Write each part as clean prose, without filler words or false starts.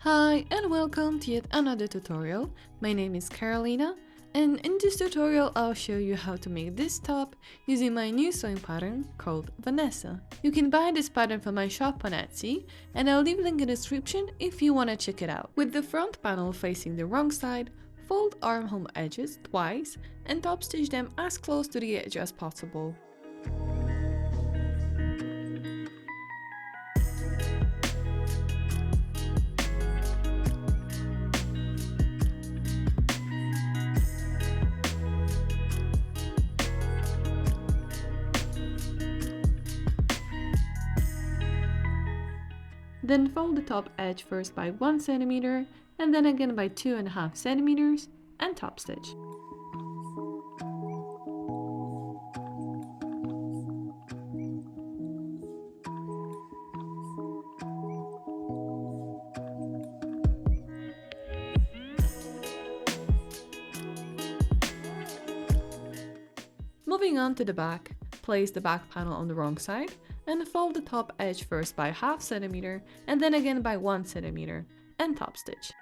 Hi and welcome to yet another tutorial. My name is Carolina and in this tutorial I'll show you how to make this top using my new sewing pattern called Vanessa. You can buy this pattern from my shop on Etsy and I'll leave a link in the description if you want to check it out. With the front panel facing the wrong side, fold armhole edges twice and top stitch them as close to the edge as possible. Then fold the top edge first by 1 cm and then again by 2.5 cm and top stitch. Moving on to the back, place the back panel on the wrong side and fold the top edge first by 0.5 cm and then again by 1 cm and top stitch.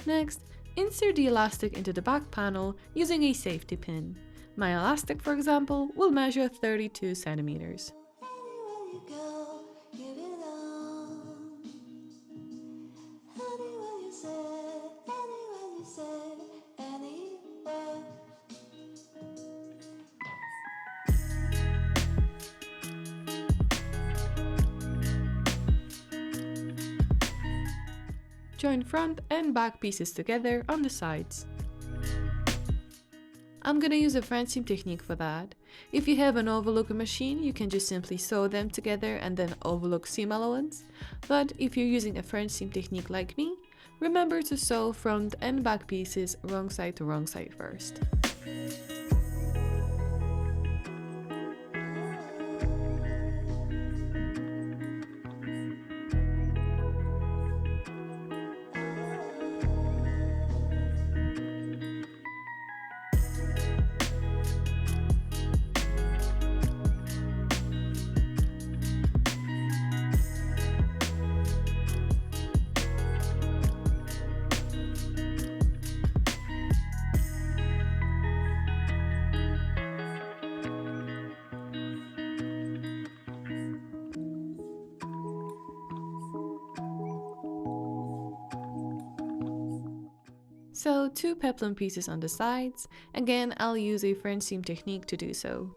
Next, insert the elastic into the back panel using a safety pin. My elastic, for example, will measure 32 centimeters. Join front and back pieces together on the sides. I'm gonna use a French seam technique for that. If you have an overlocker machine, you can just simply sew them together and then overlock seam allowance. But if you're using a French seam technique like me, remember to sew front and back pieces wrong side to wrong side first. So 2 peplum pieces on the sides. Again, I'll use a French seam technique to do so.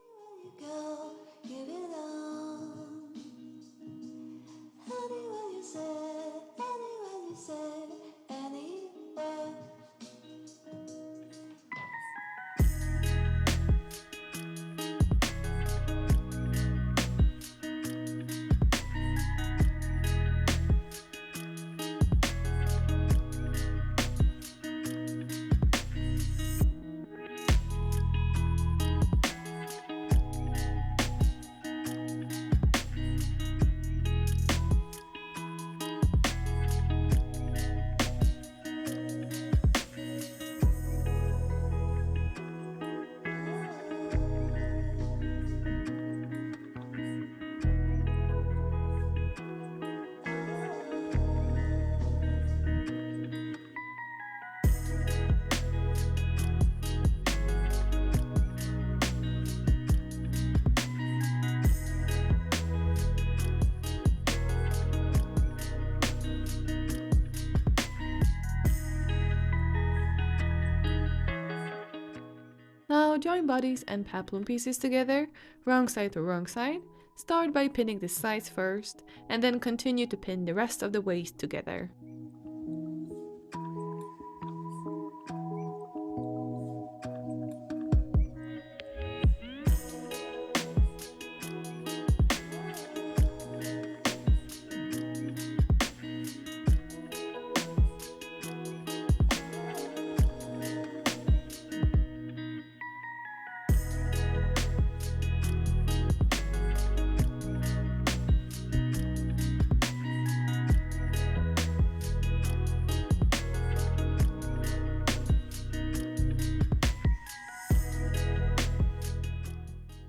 Now join bodice and peplum pieces together, wrong side to wrong side. Start by pinning the sides first, and then continue to pin the rest of the waist together.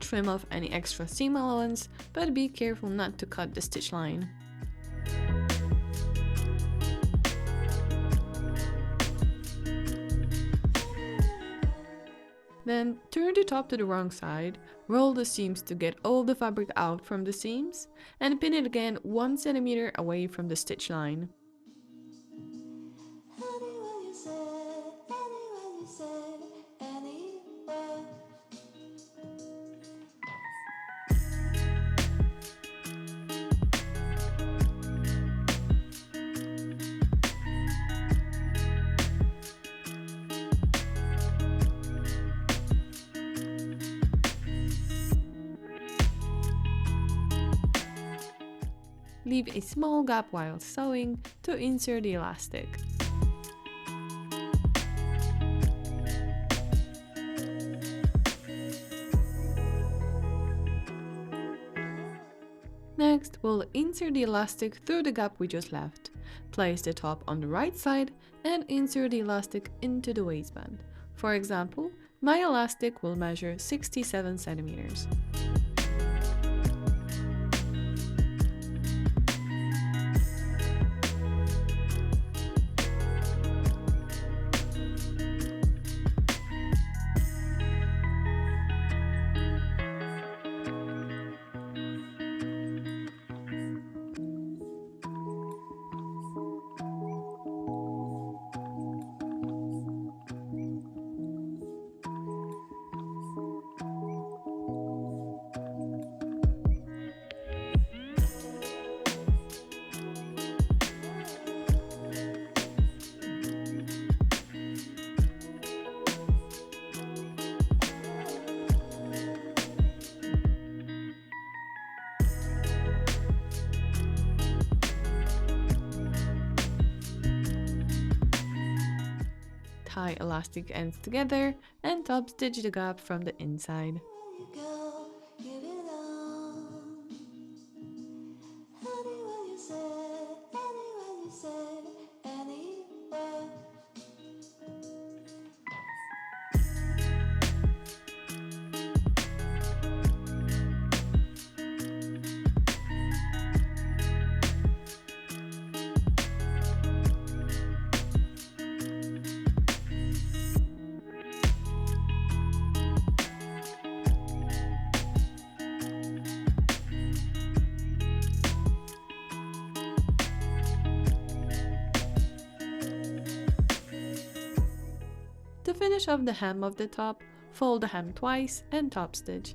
trim off any extra seam allowance, but be careful not to cut the stitch line. Then turn the top to the wrong side, roll the seams to get all the fabric out from the seams, and pin it again 1 cm away from the stitch line. Leave a small gap while sewing to insert the elastic. Next, we'll insert the elastic through the gap we just left. Place the top on the right side and insert the elastic into the waistband. For example, my elastic will measure 67 centimeters. Tie elastic ends together and top stitch the gap from the inside. To finish off the hem of the top, fold the hem twice and top stitch.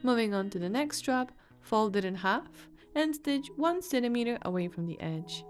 Moving on to the next strap, fold it in half and stitch 1 cm away from the edge.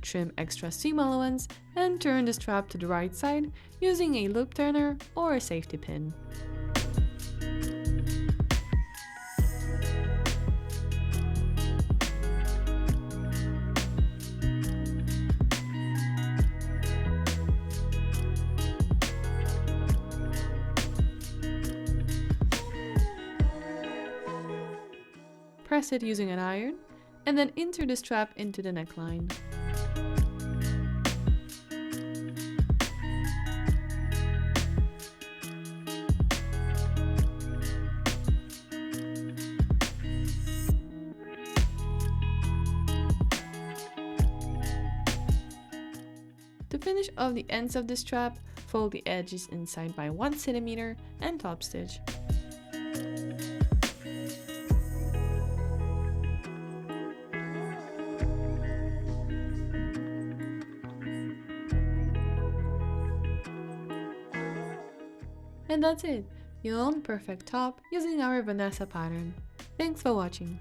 Trim extra seam allowance and turn the strap to the right side using a loop turner or a safety pin. Press it using an iron and then insert the strap into the neckline. To finish off the ends of the strap, fold the edges inside by 1 cm and top stitch. And that's it, your own perfect top using our Vanessa pattern. Thanks for watching.